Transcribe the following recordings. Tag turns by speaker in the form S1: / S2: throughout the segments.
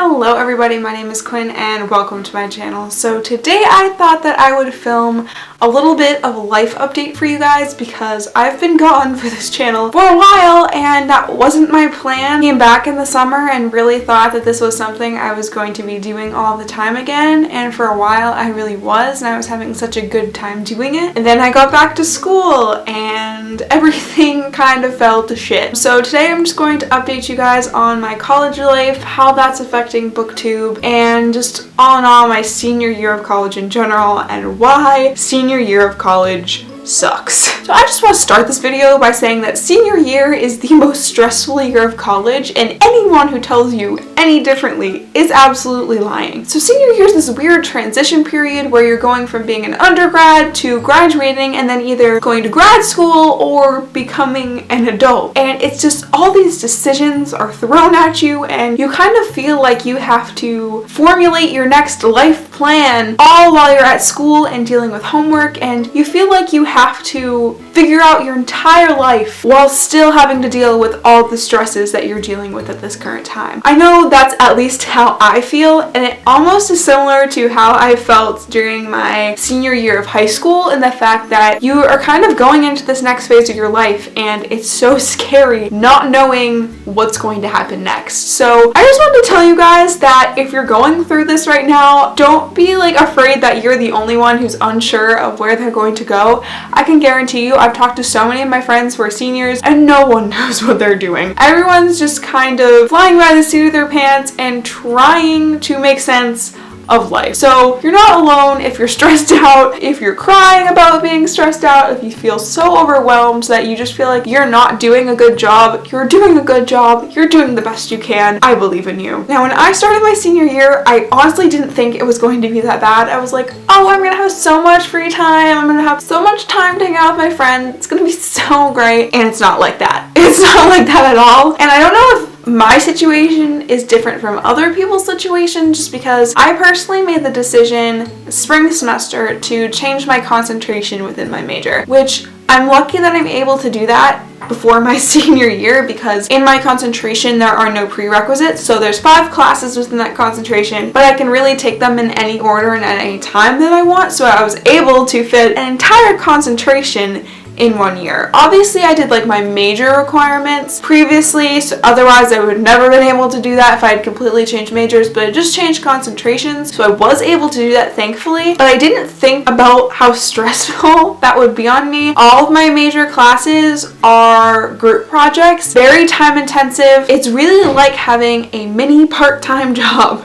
S1: Hello everybody, my name is Quinn and welcome to my channel. So today I thought that I would film a little bit of a life update for you guys because I've been gone for this channel for a while and that wasn't my plan. I came back in the summer and really thought that this was something I was going to be doing all the time again, and for a while I really was, and I was having such a good time doing it. And then I got back to school and everything kind of fell to shit. So today I'm just going to update you guys on my college life, how that's affecting BookTube, and just all in all my senior year of college in general and why senior year of college sucks. So I just want to start this video by saying that senior year is the most stressful year of college, and anyone who tells you any differently is absolutely lying. So senior year is this weird transition period where you're going from being an undergrad to graduating and then either going to grad school or becoming an adult. And it's just all these decisions are thrown at you and you kind of feel like you have to formulate your next life plan all while you're at school and dealing with homework, and you feel like you have to figure out your entire life while still having to deal with all the stresses that you're dealing with at this current time. I know that's at least how I feel, and it almost is similar to how I felt during my senior year of high school, in the fact that you are kind of going into this next phase of your life and it's so scary not knowing what's going to happen next. So I just wanted to tell you guys that if you're going through this right now, don't be afraid that you're the only one who's unsure of where they're going to go. I can guarantee you, I've talked to so many of my friends who are seniors and no one knows what they're doing. Everyone's just kind of flying by the seat of their pants and trying to make sense of life. So you're not alone if you're stressed out, if you're crying about being stressed out, if you feel so overwhelmed that you just feel like you're not doing a good job. You're doing a good job. You're doing the best you can. I believe in you. Now, when I started my senior year, I honestly didn't think it was going to be that bad. I was like, oh, I'm gonna have so much free time. I'm gonna have so much time to hang out with my friends. It's gonna be so great. And it's not like that. It's not like that at all. And I don't know if my situation is different from other people's situation, just because I personally made the decision spring semester to change my concentration within my major, which I'm lucky that I'm able to do that before my senior year, because in my concentration there are no prerequisites. So there's 5 classes within that concentration, but I can really take them in any order and at any time that I want. So I was able to fit an entire concentration in 1 year. Obviously I did my major requirements previously, so otherwise I would never been able to do that if I had completely changed majors, but I just changed concentrations, so I was able to do that thankfully. But I didn't think about how stressful that would be on me. All of my major classes are group projects, very time intensive. It's really like having a mini part-time job,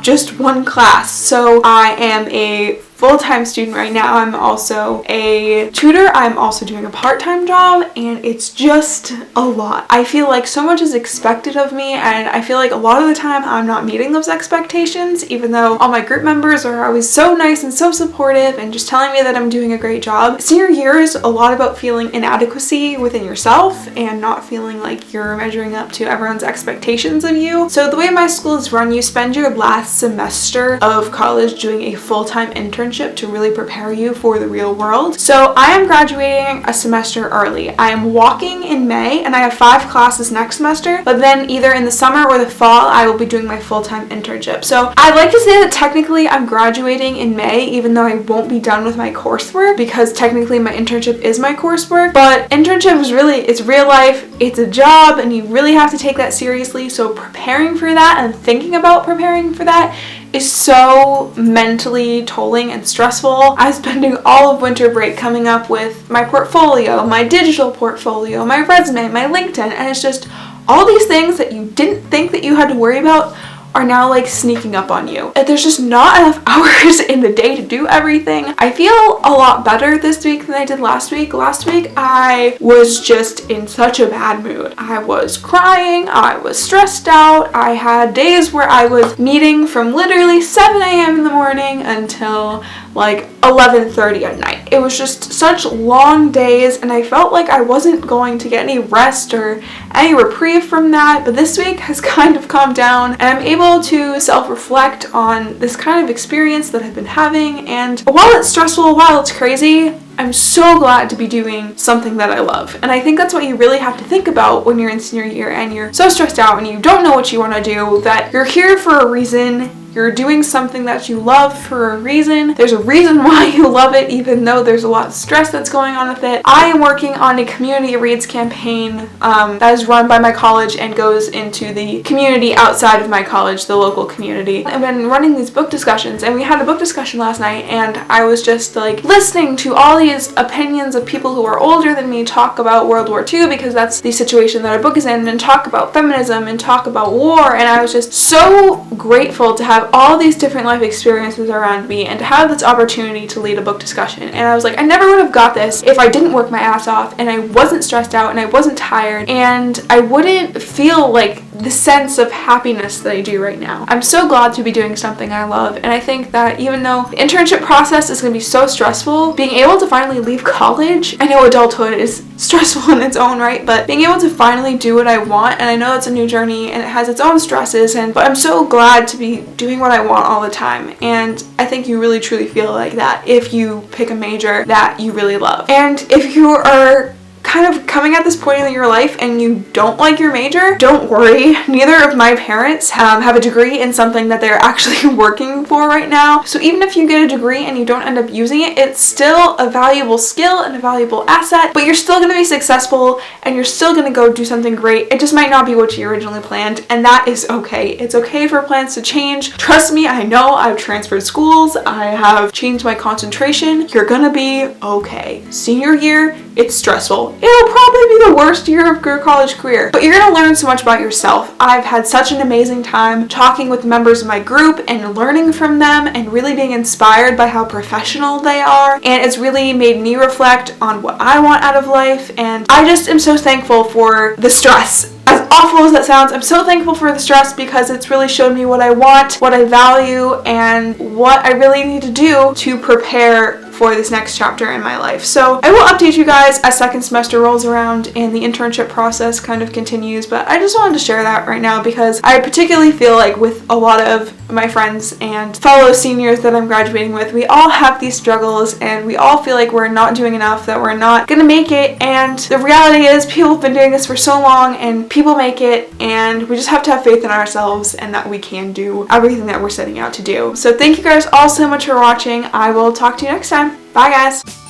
S1: just one class. So I am a full-time student right now. I'm also a tutor. I'm also doing a part-time job, and it's just a lot. I feel like so much is expected of me, and I feel like a lot of the time I'm not meeting those expectations, even though all my group members are always so nice and so supportive and just telling me that I'm doing a great job. Senior year is a lot about feeling inadequacy within yourself and not feeling like you're measuring up to everyone's expectations of you. So the way my school is run, you spend your last semester of college doing a full-time internship to really prepare you for the real world. So I am graduating a semester early. I am walking in May and I have 5 classes next semester, but then either in the summer or the fall I will be doing my full-time internship. So I'd like to say that technically I'm graduating in May, even though I won't be done with my coursework, because technically my internship is my coursework. But internship is it's real life, it's a job, and you really have to take that seriously. So preparing for that and thinking about preparing for that is so mentally tolling and stressful. I'm spending all of winter break coming up with my portfolio, my digital portfolio, my resume, my LinkedIn, and it's just all these things that you didn't think that you had to worry about are now sneaking up on you. And there's just not enough hours in the day to do everything. I feel a lot better this week than I did last week. Last week I was just in such a bad mood. I was crying, I was stressed out, I had days where I was meeting from literally 7 a.m. in the morning until 11:30 at night. It was just such long days and I felt like I wasn't going to get any rest or any reprieve from that. But this week has kind of calmed down and I'm able to self-reflect on this kind of experience that I've been having, and while it's stressful, while it's crazy, I'm so glad to be doing something that I love. And I think that's what you really have to think about when you're in senior year and you're so stressed out and you don't know what you want to do, that you're here for a reason. You're doing something that you love for a reason. There's a reason why you love it, even though there's a lot of stress that's going on with it. I am working on a community reads campaign that is run by my college and goes into the community outside of my college, the local community. I've been running these book discussions, and we had a book discussion last night, and I was just like listening to all these opinions of people who are older than me talk about World War II, because that's the situation that our book is in, and talk about feminism and talk about war, and I was just so grateful to have all these different life experiences around me and to have this opportunity to lead a book discussion. And I was like, I never would have got this if I didn't work my ass off and I wasn't stressed out and I wasn't tired and I wouldn't feel like the sense of happiness that I do right now. I'm so glad to be doing something I love, and I think that even though the internship process is going to be so stressful, being able to finally leave college, I know adulthood is stressful in its own right, but being able to finally do what I want, and I know it's a new journey and it has its own stresses, but I'm so glad to be doing what I want all the time. And I think you really truly feel like that if you pick a major that you really love. And if you are kind of coming at this point in your life and you don't like your major, don't worry. Neither of my parents have a degree in something that they're actually working for right now. So even if you get a degree and you don't end up using it, it's still a valuable skill and a valuable asset, but you're still going to be successful and you're still going to go do something great. It just might not be what you originally planned, and that is okay. It's okay for plans to change. Trust me, I know. I've transferred schools. I have changed my concentration. You're going to be okay. Senior year, it's stressful. It'll probably be the worst year of your college career, but you're gonna learn so much about yourself. I've had such an amazing time talking with members of my group and learning from them and really being inspired by how professional they are, and it's really made me reflect on what I want out of life, and I just am so thankful for the stress. As awful as that sounds, I'm so thankful for the stress because it's really showed me what I want, what I value, and what I really need to do to prepare for this next chapter in my life. So I will update you guys as second semester rolls around and the internship process kind of continues, but I just wanted to share that right now because I particularly feel like with a lot of my friends and fellow seniors that I'm graduating with, we all have these struggles and we all feel like we're not doing enough, that we're not gonna make it, and the reality is people have been doing this for so long and people make it, and we just have to have faith in ourselves and that we can do everything that we're setting out to do. So thank you guys all so much for watching. I will talk to you next time. Bye guys!